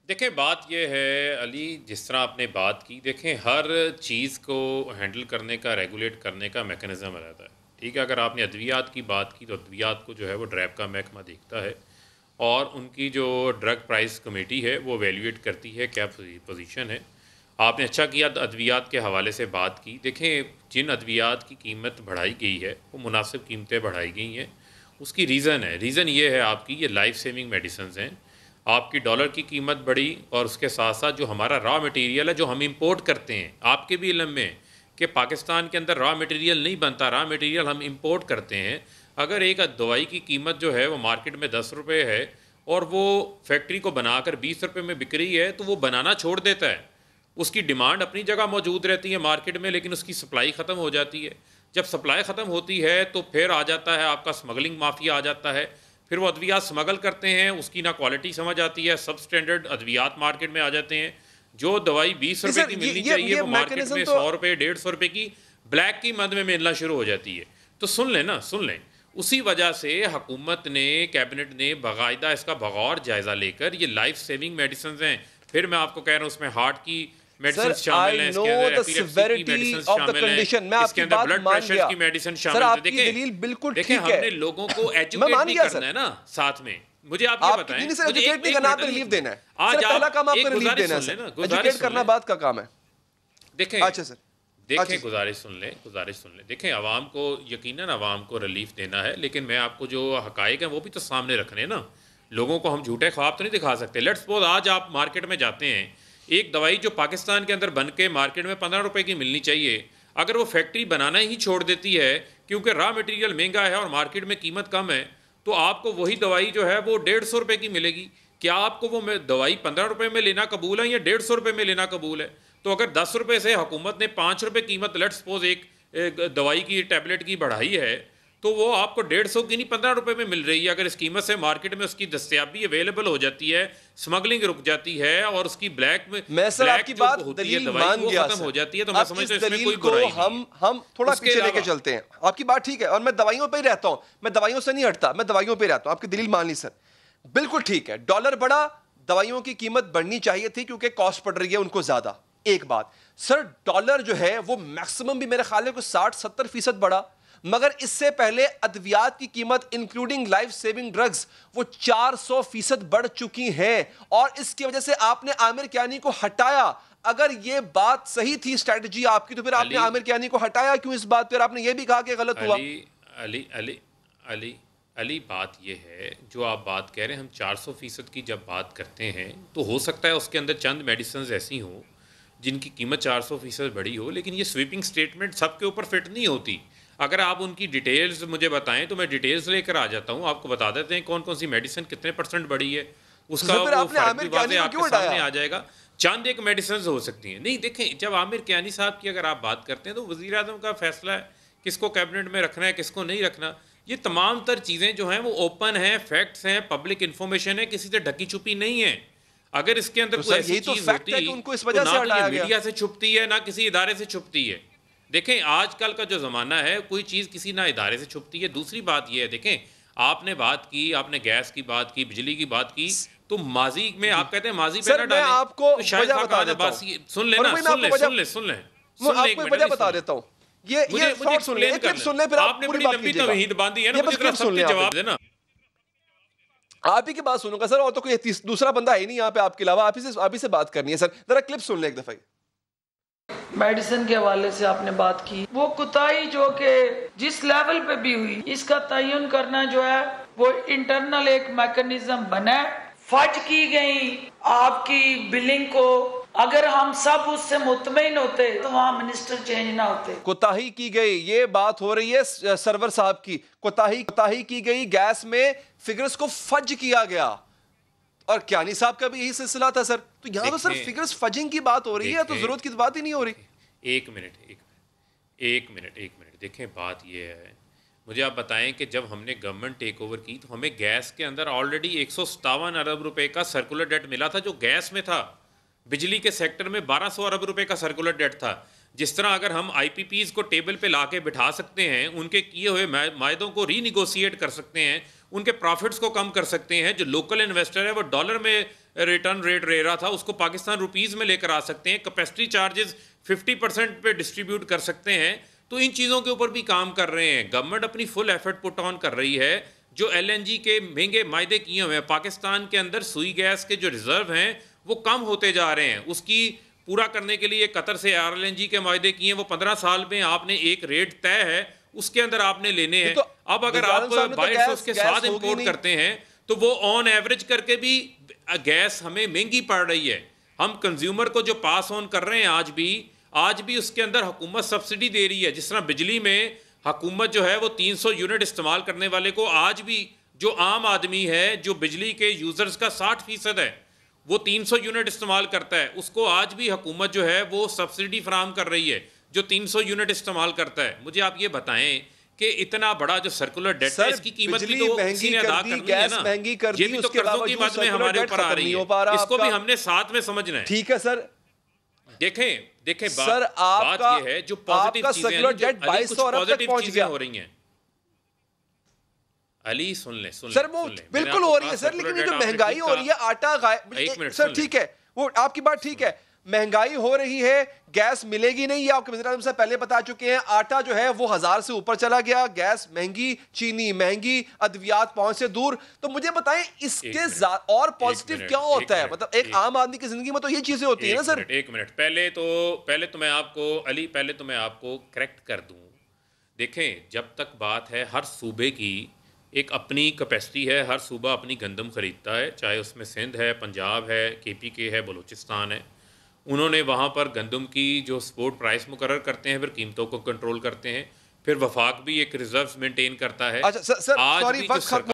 देखें बात ये है अली, जिस तरह आपने बात की, देखें हर चीज़ को हैंडल करने का, रेगुलेट करने का मेकनिज़म रहता है। ठीक है, अगर आपने अद्वियात की बात की तो अद्वियात को जो है वो ड्रैब का महकमा देखता है और उनकी जो ड्रग प्राइस कमेटी है वो वैल्यूएट करती है क्या पोजीशन है। आपने अच्छा किया अद्वियात के हवाले से बात की। देखें जिन अद्वियात की कीमत बढ़ाई गई है वो मुनासिब कीमतें बढ़ाई गई हैं, उसकी रीज़न है। रीज़न ये है आपकी, ये लाइफ सेविंग मेडिसिन हैं। आपकी डॉलर की कीमत बढ़ी और उसके साथ साथ जो हमारा रॉ मटेरियल है जो हम इंपोर्ट करते हैं, आपके भी इल्म में कि पाकिस्तान के अंदर रॉ मटेरियल नहीं बनता, रॉ मटेरियल हम इंपोर्ट करते हैं। अगर एक दवाई की कीमत जो है वो मार्केट में 10 रुपये है और वो फैक्ट्री को बनाकर 20 रुपये में बिक रही है, तो वो बनाना छोड़ देता है। उसकी डिमांड अपनी जगह मौजूद रहती है मार्केट में, लेकिन उसकी सप्लाई ख़त्म हो जाती है। जब सप्लाई ख़त्म होती है तो फिर आ जाता है आपका स्मगलिंग माफिया आ जाता है। फिर वो अद्वियात स्मगल करते हैं, उसकी ना क्वालिटी समझ आती है, सब स्टैंडर्ड अद्वियात मार्केट में आ जाते हैं। जो दवाई 20 रुपये की मिलनी चाहिए वो मार्केट में 100 रुपये 150 रुपये की ब्लैक की मद में मिलना शुरू हो जाती है। तो सुन लें ना, सुन लें, उसी वजह से हुकूमत ने, कैबिनेट ने बाकायदा इसका बगौर जायज़ा लेकर ये लाइफ सेविंग मेडिसिन हैं। फिर मैं आपको कह रहा हूँ उसमें हार्ट की मेडिसिन शामिल है, इसके अंदर एपिलेप्सी की मेडिसिन शामिल है, इसके अंदर ब्लड प्रेशर की मेडिसिन शामिल है। देखिए हमने लोगों को एजुकेट भी करना है ना साथ में। मुझे आप ये बताएं, मुझे एक करना है, रिलीफ देना है। आज पहला काम आपको रिलीफ देना है, एजुकेट करना बाद का काम है। देखें, अच्छा सर, देखें, गुजारिश सुन लें, गुजारिश सुन लें। देखें आवाम को, यकीनन आवाम को रिलीफ देना है, लेकिन मैं आपको जो हकायक हैं वो भी तो सामने रखने हैं ना। लोगों को हम झूठे ख्वाब तो नहीं दिखा सकते। लेट्स सपोज आज आप मार्केट में जाते हैं, एक दवाई जो पाकिस्तान के अंदर बन के मार्केट में 15 रुपये की मिलनी चाहिए, अगर वो फैक्ट्री बनाना ही छोड़ देती है क्योंकि रॉ मटेरियल महंगा है और मार्केट में कीमत कम है, तो आपको वही दवाई जो है वो 150 रुपये की मिलेगी। क्या आपको वो दवाई 15 रुपये में लेना कबूल है या 150 रुपये में लेना कबूल है? तो अगर 10 रुपये से हुकूमत ने 5 रुपये कीमत लेट्स सपोज एक दवाई की, टैबलेट की बढ़ाई है, तो वो आपको 150 की नहीं 15 रुपये में मिल रही है। अगर इस कीमत से मार्केट में उसकी दस्तयाबी अवेलेबल हो जाती है, स्मगलिंग रुक जाती है और उसकी ब्लैक में आपकी बात दलील मान गया खत्म हो जाती है, तो मैं समझता हूं इसमें कोई बुराई नहीं। हम थोड़ा पीछे लेके चलते हैं। आपकी बात ठीक है और मैं दवाइयों पे ही रहता हूं, मैं दवाइयों से नहीं हटता, मैं दवाइयों पे रहता हूं। आपकी दलील मान ली सर, बिल्कुल ठीक है। डॉलर बढ़ा, दवाइयों की कीमत बढ़नी चाहिए थी क्योंकि कॉस्ट पड़ रही है उनको ज्यादा। एक बात सर, डॉलर जो है वो मैक्सिमम भी मेरे ख्याल है 60-70% बढ़ा, मगर इससे पहले अद्वियात की कीमत इंक्लूडिंग लाइफ सेविंग ड्रग्स वो 400% बढ़ चुकी हैं और इसकी वजह से आपने आमिर कियानी को हटाया। अगर ये बात सही थी स्ट्रेटजी आपकी, तो फिर आपने आमिर कियानी को हटाया क्यों? इस बात पर आपने ये भी कहा कि गलत हुआ। अली बात ये है, जो आप बात कह रहे हैं, हम 400% की जब बात करते हैं तो हो सकता है उसके अंदर चंद मेडिसिन ऐसी हों जिनकी कीमत 400% बढ़ी हो, लेकिन ये स्वीपिंग स्टेटमेंट सबके ऊपर फिट नहीं होती। अगर आप उनकी डिटेल्स मुझे बताएं तो मैं डिटेल्स लेकर आ जाता हूं, आपको बता देते हैं कौन कौन सी मेडिसिन कितने % बढ़ी है, उसका वो फर्क भी वाज़ेह आपके सामने आ जाएगा। चंद एक मेडिसिन हो सकती हैं। नहीं देखें, जब आमिर कियानी साहब की अगर आप बात करते हैं तो वज़ीर आज़म का फैसला है किसको कैबिनेट में रखना है, किसको नहीं रखना। ये तमाम तर चीज़ें जो हैं वो ओपन हैं, फैक्ट्स हैं, पब्लिक इन्फॉर्मेशन है, किसी से ढकी छुपी नहीं है। अगर इसके अंदर कोई ऐसी चीज़ होती तो ना तो मीडिया से छुपती है ना किसी इदारे से छुपती है। देखें आजकल का जो ज़माना है, कोई चीज़ किसी ना इदारे से छुपती है। दूसरी बात ये है, देखें आपने बात की, आपने गैस की बात की, बिजली की बात की, तो माजी में आप कहते हैं माजी पे ना डालें, आपको तो शायद बता देता हूं। सुन ले ना, सुन ले आपको वजह बता देता हूं। ये सुन ले, क्लिप सुन ले, फिर आपने बड़ी लंबी तौहीद बांधी है ना, मुझे जरा सब जवाब देना। आप ही की बात सुनूंगा सर, और तो कोई दूसरा बंदा है नहीं यहाँ पे आपके अलावा, आप ही से बात करनी है सर। जरा क्लिप सुन ले एक दफा। मेडिसिन के हवाले से आपने बात की, वो कुताही जो कि जिस लेवल पे भी हुई, इसका तयन करना जो है वो इंटरनल एक मैकेनिज्म बना, फज की गई आपकी बिलिंग को। अगर हम सब उससे मुतमईन होते तो वहां मिनिस्टर चेंज ना होते। कोताही की गई, ये बात हो रही है सरवर साहब की। कोताही की गई, गैस में फिगर्स को फज किया गया और कियानी साहब का भी यही सिलसिला था सर। तो यहाँ तो सर फिगर्स फजिंग की बात हो रही है, तो जरूरत की बात ही नहीं हो रही। एक मिनट देखें, बात ये है, मुझे आप बताएं कि जब हमने गवर्नमेंट टेक ओवर की तो हमें गैस के अंदर ऑलरेडी 157 अरब रुपए का सर्कुलर डेट मिला था जो गैस में था। बिजली के सेक्टर में 1200 अरब रुपए का सर्कुलर डेट था। जिस तरह अगर हम IPPs को टेबल पे लाके बिठा सकते हैं, उनके किए हुए मायदों को रीनिगोशिएट कर सकते हैं, उनके प्रॉफिट्स को कम कर सकते हैं। जो लोकल इन्वेस्टर है वो डॉलर में रिटर्न रेट ले रहा था उसको पाकिस्तान रुपीज़ में लेकर आ सकते हैं। कैपेसिटी चार्जेस 50% पे डिस्ट्रीब्यूट कर सकते हैं। तो इन चीज़ों के ऊपर भी काम कर रहे हैं। गवर्नमेंट अपनी फुल एफर्ट पुट ऑन कर रही है। जो LNG के महंगे मायदे किए हुए हैं, पाकिस्तान के अंदर सुई गैस के जो रिजर्व हैं वो कम होते जा रहे हैं। उसकी पूरा करने के लिए कतर से LNG के मायदे किए हैं, वो 15 साल में आपने एक रेट तय है उसके अंदर आपने लेने हैं। अब अगर आप बाहर से उसके साथ इंपोर्ट करते हैं तो वो ऑन एवरेज करके भी गैस हमें महंगी पड़ रही है। हम कंज्यूमर को जो पास ऑन कर रहे हैं आज भी उसके अंदर हुकूमत सब्सिडी दे रही है। जिस तरह बिजली में हुकूमत जो है वो 300 यूनिट इस्तेमाल करने वाले को आज भी जो आम आदमी है जो बिजली के यूजर्स का 60% है वो 300 यूनिट इस्तेमाल करता है, उसको आज भी हुकूमत जो है वो सब्सिडी फराहम कर रही है जो 300 यूनिट इस्तेमाल करता है। मुझे आप ये बताएं कि इतना बड़ा जो सर्कुलर डेट है इसकी कीमत भी तो किसी ने अदा करनी है ना। ये भी तो कर्जों की बात में हमारे ऊपर आ रही है, इसको भी हमने साथ में समझना है। ठीक है सर, देखें सर बात ये है जो पॉजिटिव चीजें हैं, पॉजिटिव चीजें हो रही हैं। अली सुन ले सर, वो बिल्कुल हो रही है सर, लेकिन ये जो महंगाई हो रही है, आटा गाय सर ठीक है, वो आपकी बात ठीक है, महंगाई हो रही है, गैस मिलेगी नहीं, ये आपके वज़ीर आज़म साहब पहले बता चुके हैं। आटा जो है वो 1000 से ऊपर चला गया, गैस महंगी, चीनी महंगी, अद्वियात पहुंच से दूर। तो मुझे बताएं इसके और पॉजिटिव क्या होता है? मतलब एक आम आदमी की जिंदगी में तो ये चीजें होती है ना सर। एक मिनट पहले तो मैं आपको अली करेक्ट कर दूं। देखें, जब तक बात है हर सूबे की एक अपनी कैपेसिटी है, हर सूबा अपनी गंदम खरीदता है, चाहे उसमें सिंध है, पंजाब है, KPK है, बलूचिस्तान है। उन्होंने वहाँ पर गंदम की जो स्पोर्ट प्राइस मुकर्रर करते हैं, फिर कीमतों को कंट्रोल करते हैं, फिर वफाक भी एक रिजर्व्स मेंटेन करता है। अच्छा सर, आज भी जो